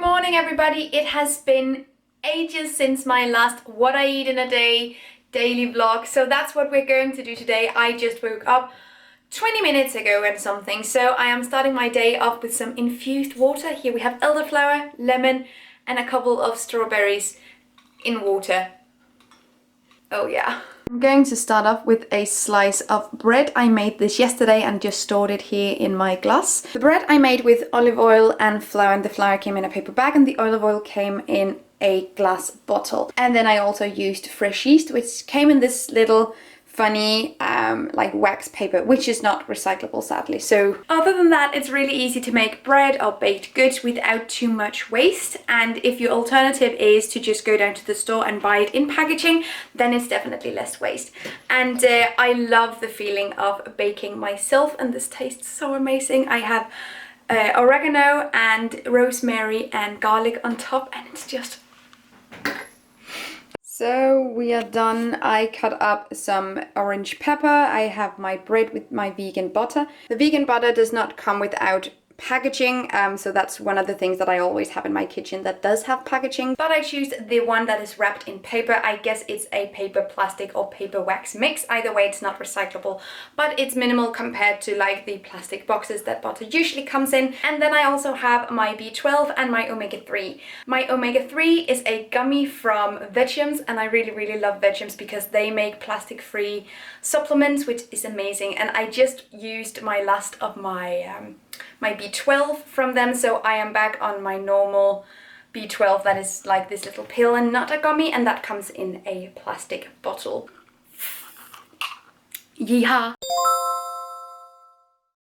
morning everybody. It has been ages since my last what I eat in a day daily vlog, so that's what we're going to do today. I just woke up 20 minutes ago and something, so I am starting my day off with some infused water. Here we have elderflower, lemon and a couple of strawberries in water. Oh yeah. I'm going to start off with a slice of bread. I made this yesterday and just stored it here in my glass. The bread I made with olive oil and flour, and the flour came in a paper bag and the olive oil came in a glass bottle. And then I also used fresh yeast, which came in this little funny like wax paper, which is not recyclable sadly. So other than that, it's really easy to make bread or baked goods without too much waste. And if your alternative is to just go down to the store and buy it in packaging, then it's definitely less waste. And I love the feeling of baking myself, and this tastes so amazing. I have oregano and rosemary and garlic on top, and it's just... So we are done. I cut up some orange pepper. I have my bread with my vegan butter. The vegan butter does not come without packaging, so that's one of the things that I always have in my kitchen that does have packaging. But I choose the one that is wrapped in paper. I guess it's a paper plastic or paper wax mix. Either way, it's not recyclable, but it's minimal compared to like the plastic boxes that butter usually comes in. And then I also have my B12 and my omega-3. My omega-3 is a gummy from Veggiums, and I really love Veggiums because they make plastic-free supplements, which is amazing. And I just used my last of my my B12 from them, so I am back on my normal B12 that is like this little pill and not a gummy, and that comes in a plastic bottle. Yeehaw!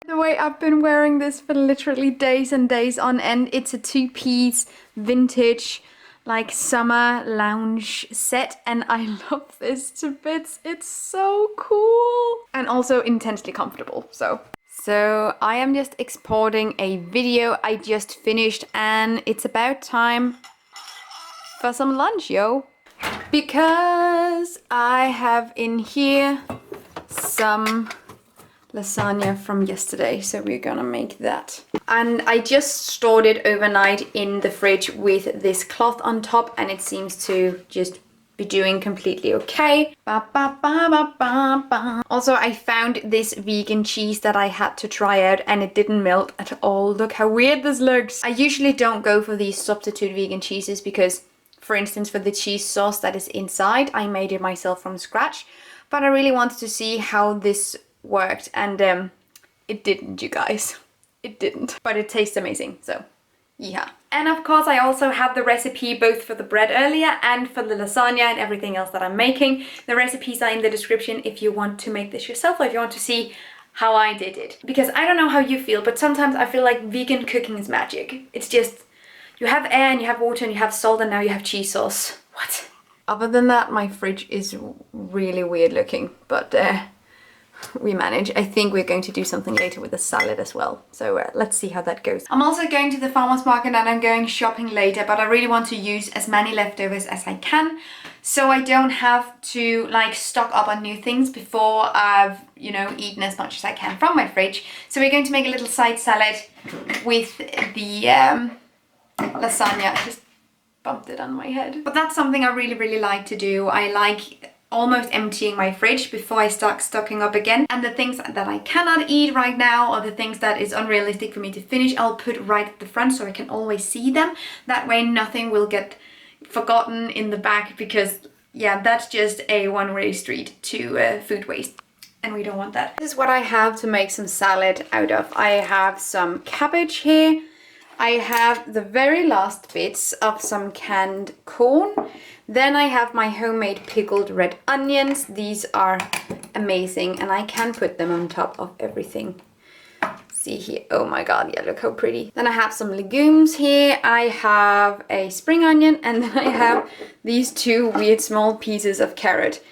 By the way, I've been wearing this for literally days and days on end. It's a two-piece vintage like summer lounge set, and I love this to bits. It's so cool and also intensely comfortable. So I am just exporting a video I just finished, and it's about time for some lunch, yo. Because I have in here some lasagna from yesterday, so we're gonna make that. And I just stored it overnight in the fridge with this cloth on top, and it seems to just be doing completely okay. Also, I found this vegan cheese that I had to try out, and it didn't melt at all. Look how weird this looks. I usually don't go for these substitute vegan cheeses because, for instance, for the cheese sauce that is inside, I made it myself from scratch. But I really wanted to see how this worked, and it didn't, you guys. It didn't. But it tastes amazing, so yeah. And of course I also have the recipe both for the bread earlier and for the lasagna and everything else that I'm making. The recipes are in the description if you want to make this yourself or if you want to see how I did it. Because I don't know how you feel, but sometimes I feel like vegan cooking is magic. It's just, you have air and you have water and you have salt and now you have cheese sauce. What? Other than that, my fridge is really weird looking, but we manage. I think we're going to do something later with the salad as well. So let's see how that goes. I'm also going to the farmer's market and I'm going shopping later, but I really want to use as many leftovers as I can, so I don't have to like stock up on new things before I've, you know, eaten as much as I can from my fridge. So we're going to make a little side salad with the lasagna. I just bumped it on my head. But that's something I really like to do. I like almost emptying my fridge before I start stocking up again. And the things that I cannot eat right now, or the things that is unrealistic for me to finish, I'll put right at the front so I can always see them. That way nothing will get forgotten in the back, because yeah, that's just a one-way street to food waste. And we don't want that. This is what I have to make some salad out of. I have some cabbage here. I have the very last bits of some canned corn. Then I have my homemade pickled red onions. These are amazing, and I can put them on top of everything. See here, oh my god, yeah, look how pretty. Then I have some legumes here. I have a spring onion, and then I have these two weird small pieces of carrot.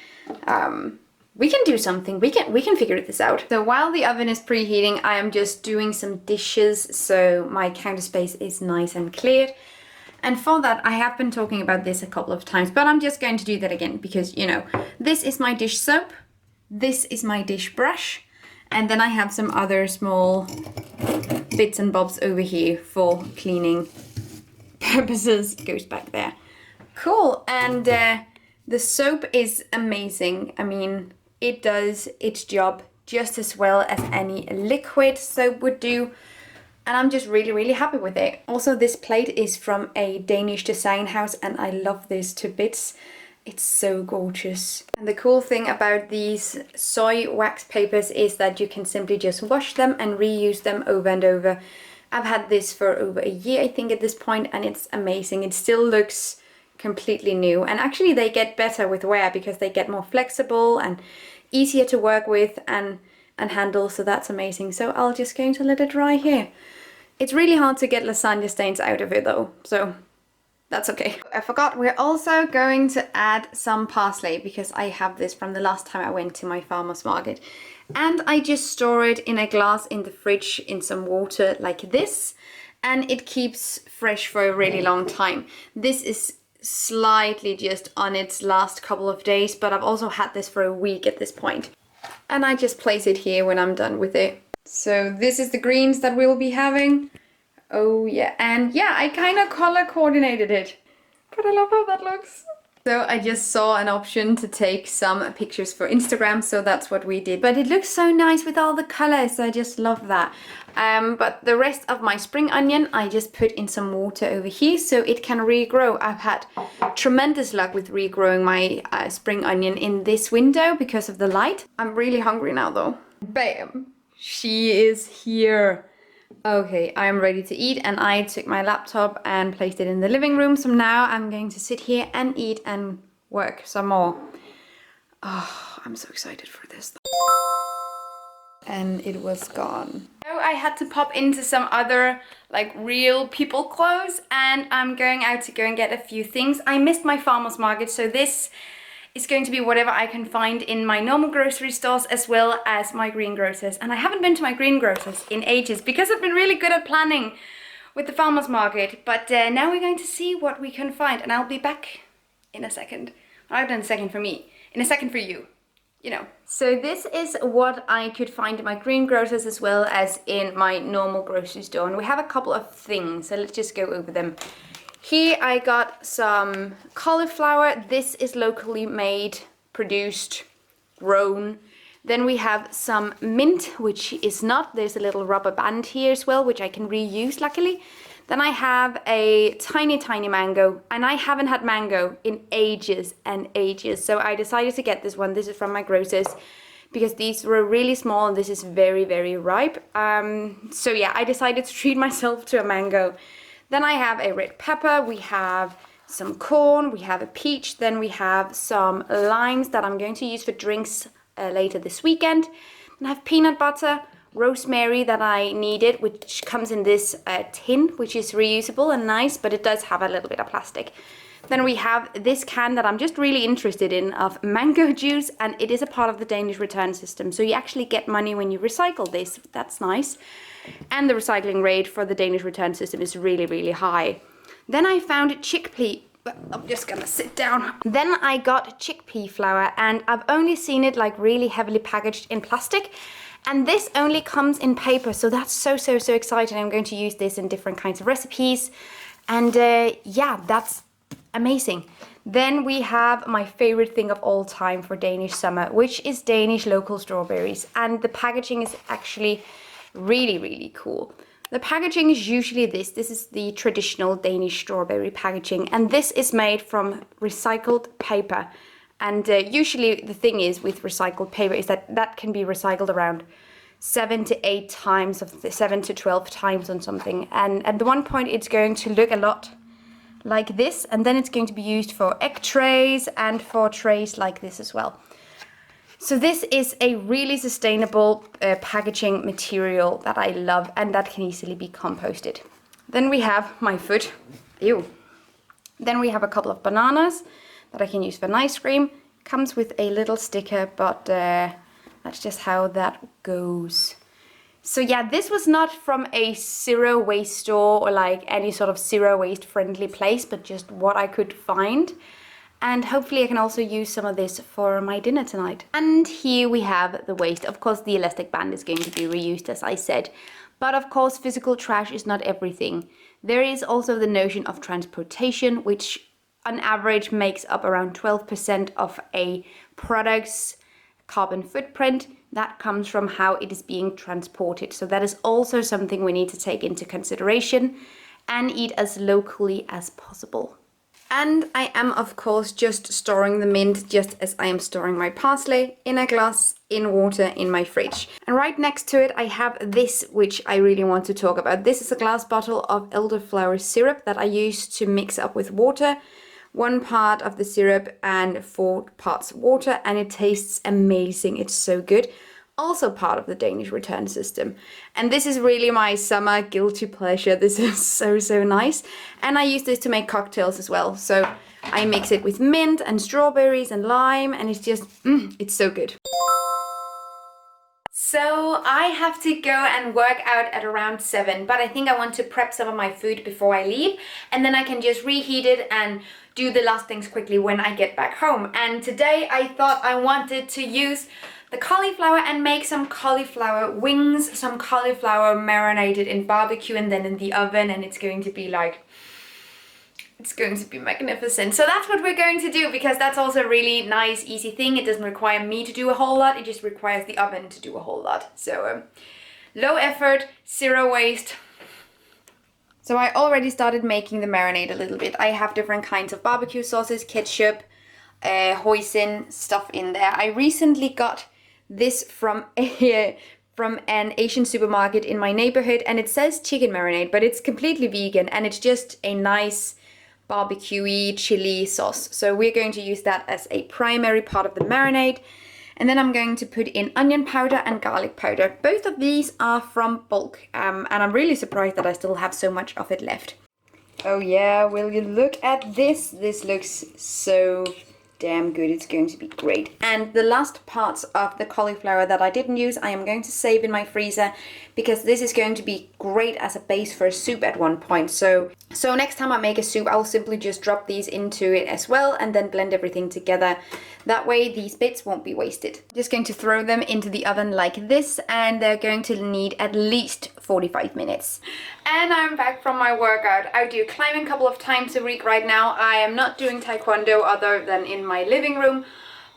We can do something, we can figure this out. So while the oven is preheating, I am just doing some dishes so my counter space is nice and cleared. And for that, I have been talking about this a couple of times, but I'm just going to do that again because, you know, this is my dish soap, this is my dish brush, and then I have some other small bits and bobs over here for cleaning purposes goes back there. Cool, and the soap is amazing. I mean, it does its job just as well as any liquid soap would do. And I'm just really, really happy with it. Also, this plate is from a Danish design house and I love this to bits. It's so gorgeous. And the cool thing about these soy wax papers is that you can simply just wash them and reuse them over and over. I've had this for over a year, I think, at this point, and it's amazing. It still looks completely new. And actually they get better with wear because they get more flexible and easier to work with and handle, so that's amazing. So I'll just going to let it dry here. It's really hard to get lasagna stains out of it though, so that's okay. I forgot, we're also going to add some parsley because I have this from the last time I went to my farmer's market. And I just store it in a glass in the fridge in some water like this, and it keeps fresh for a really long time. This is slightly just on its last couple of days, but I've also had this for a week at this point. And I just place it here when I'm done with it. So this is the greens that we'll be having. Oh yeah, and yeah, I kind of color coordinated it. But I love how that looks. So I just saw an option to take some pictures for Instagram, so that's what we did. But it looks so nice with all the colors, I just love that. But the rest of my spring onion, I just put in some water over here so it can regrow. I've had tremendous luck with regrowing my spring onion in this window because of the light. I'm really hungry now though. Bam! She is here. Okay, I'm ready to eat, and I took my laptop and placed it in the living room. So now I'm going to sit here and eat and work some more. Oh, I'm so excited for this. And it was gone. So I had to pop into some other like real people clothes, and I'm going out to go and get a few things. I missed my farmer's market, so this is going to be whatever I can find in my normal grocery stores as well as my greengrocers. And I haven't been to my greengrocers in ages because I've been really good at planning with the farmer's market. But now we're going to see what we can find, and I'll be back in a second. Well, I've done a second for me, in a second for you. You know. So this is what I could find in my greengrocers as well as in my normal grocery store. And we have a couple of things, so let's just go over them. Here I got some cauliflower. This is locally made, produced, grown. Then we have some mint, which is not. There's a little rubber band here as well, which I can reuse luckily. Then I have a tiny, tiny mango, and I haven't had mango in ages and ages. So I decided to get this one. This is from my grocers because these were really small and this is very, very ripe. So yeah, I decided to treat myself to a mango. Then I have a red pepper, we have some corn, we have a peach, then we have some limes that I'm going to use for drinks later this weekend. Then I have peanut butter, rosemary that I needed, which comes in this tin, which is reusable and nice, but it does have a little bit of plastic. Then we have this can that I'm just really interested in of mango juice, and it is a part of the Danish return system. So you actually get money when you recycle this. That's nice. And the recycling rate for the Danish return system is really, really high. Then I found chickpea. I'm just gonna sit down. Then I got chickpea flour, and I've only seen it like really heavily packaged in plastic. And this only comes in paper, so that's so, so, so exciting. I'm going to use this in different kinds of recipes. And yeah, that's amazing. Then we have my favorite thing of all time for Danish summer, which is Danish local strawberries. And the packaging is actually really, really cool. The packaging is usually this. This is the traditional Danish strawberry packaging, and this is made from recycled paper. And usually the thing is with recycled paper is that that can be recycled around 7 to 8 times, 7 to 12 times on something. And at one point it's going to look a lot like this, and then it's going to be used for egg trays and for trays like this as well. So this is a really sustainable packaging material that I love, and that can easily be composted. Then we have my foot. Ew. Then we have a couple of bananas that I can use for an ice cream. Comes with a little sticker, but that's just how that goes. So yeah, this was not from a zero waste store or like any sort of zero waste friendly place, but just what I could find. And hopefully I can also use some of this for my dinner tonight. And here we have the waste. Of course, the elastic band is going to be reused, as I said. But of course, physical trash is not everything. There is also the notion of transportation, which on average makes up around 12% of a product's carbon footprint. That comes from how it is being transported. So that is also something we need to take into consideration and eat as locally as possible. And I am, of course, just storing the mint just as I am storing my parsley in a glass, in water, in my fridge. And right next to it, I have this, which I really want to talk about. This is a glass bottle of elderflower syrup that I use to mix up with water. 1 part of the syrup and 4 parts water, and it tastes amazing. It's so good. Also part of the Danish return system. And this is really my summer guilty pleasure. This is so nice. And I use this to make cocktails as well. So I mix it with mint and strawberries and lime, and it's just, it's so good. So I have to go and work out at around 7, but I think I want to prep some of my food before I leave, and then I can just reheat it and do the last things quickly when I get back home. And today I thought I wanted to use the cauliflower and make some cauliflower wings, some cauliflower marinated in barbecue and then in the oven, and it's going to be like, it's going to be magnificent. So that's what we're going to do, because that's also a really nice, easy thing. It doesn't require me to do a whole lot, it just requires the oven to do a whole lot. So low effort, 0 waste. So I already started making the marinade a little bit. I have different kinds of barbecue sauces, ketchup, hoisin, stuff in there. I recently got this from an Asian supermarket in my neighborhood, and it says chicken marinade, but it's completely vegan, and it's just a nice barbecue-y chili sauce. So we're going to use that as a primary part of the marinade. And then I'm going to put in onion powder and garlic powder. Both of these are from bulk, and I'm really surprised that I still have so much of it left. Oh yeah, will you look at this? This looks so damn good. It's going to be great. And the last parts of the cauliflower that I didn't use, I am going to save in my freezer, because this is going to be great as a base for a soup at one point. So next time I make a soup, I'll simply just drop these into it as well and then blend everything together. That way these bits won't be wasted. Just going to throw them into the oven like this, and they're going to need at least 45 minutes. And I'm back from my workout. I do climbing a couple of times a week right now. I am not doing taekwondo other than in my living room,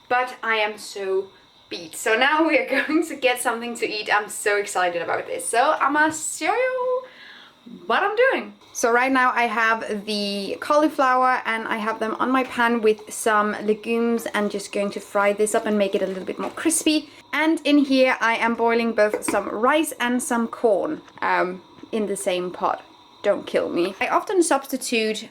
but I am so beat. So now we are going to get something to eat. I'm so excited about this. So I'm gonna show you what I'm doing. So right now I have the cauliflower and I have them on my pan with some legumes, and just going to fry this up and make it a little bit more crispy. And in here I am boiling both some rice and some corn in the same pot. Don't kill me. I often substitute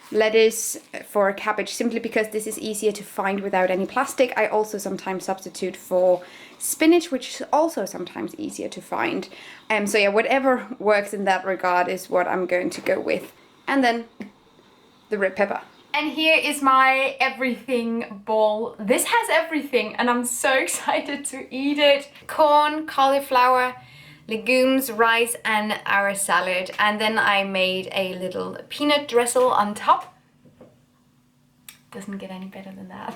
lettuce for cabbage simply because this is easier to find without any plastic. I also sometimes substitute for spinach, which is also sometimes easier to find. So yeah, whatever works in that regard is what I'm going to go with. And then the red pepper. And here is my everything bowl. This has everything and I'm so excited to eat it. Corn, cauliflower, legumes, rice, and our salad. And then I made a little peanut drizzle on top. Doesn't get any better than that.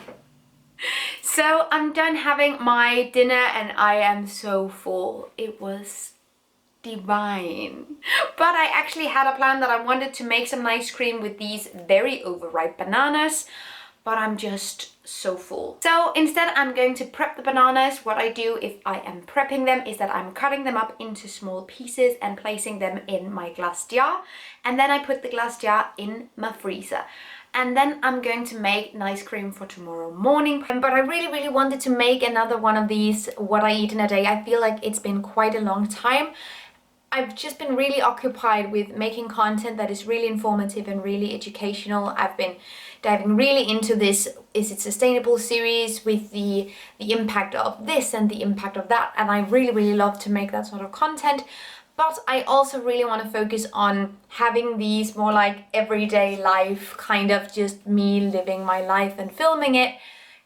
So I'm done having my dinner and I am so full. It was divine. But I actually had a plan that I wanted to make some ice cream with these very overripe bananas, but I'm just so full. So instead I'm going to prep the bananas. What I do if I am prepping them is that I'm cutting them up into small pieces and placing them in my glass jar, and then I put the glass jar in my freezer. And then I'm going to make an ice cream for tomorrow morning. But I really wanted to make another one of these, what I eat in a day. I feel like it's been quite a long time. I've just been really occupied with making content that is really informative and really educational. I've been diving really into this Is It Sustainable series with the impact of this and the impact of that. And I really love to make that sort of content. But I also really want to focus on having these more like everyday life, kind of just me living my life and filming it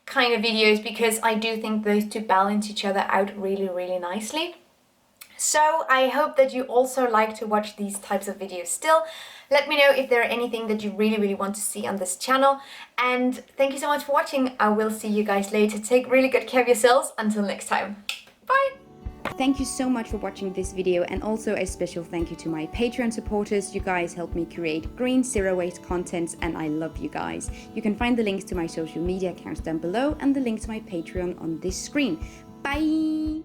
kind of videos, because I do think those two balance each other out really nicely. So I hope that you also like to watch these types of videos still. Let me know if there are anything that you really want to see on this channel. And thank you so much for watching. I will see you guys later. Take really good care of yourselves. Until next time. Bye! Thank you so much for watching this video, and also a special thank you to my Patreon supporters. You guys help me create green zero waste content, and I love you guys. You can find the links to my social media accounts down below and the link to my Patreon on this screen. Bye!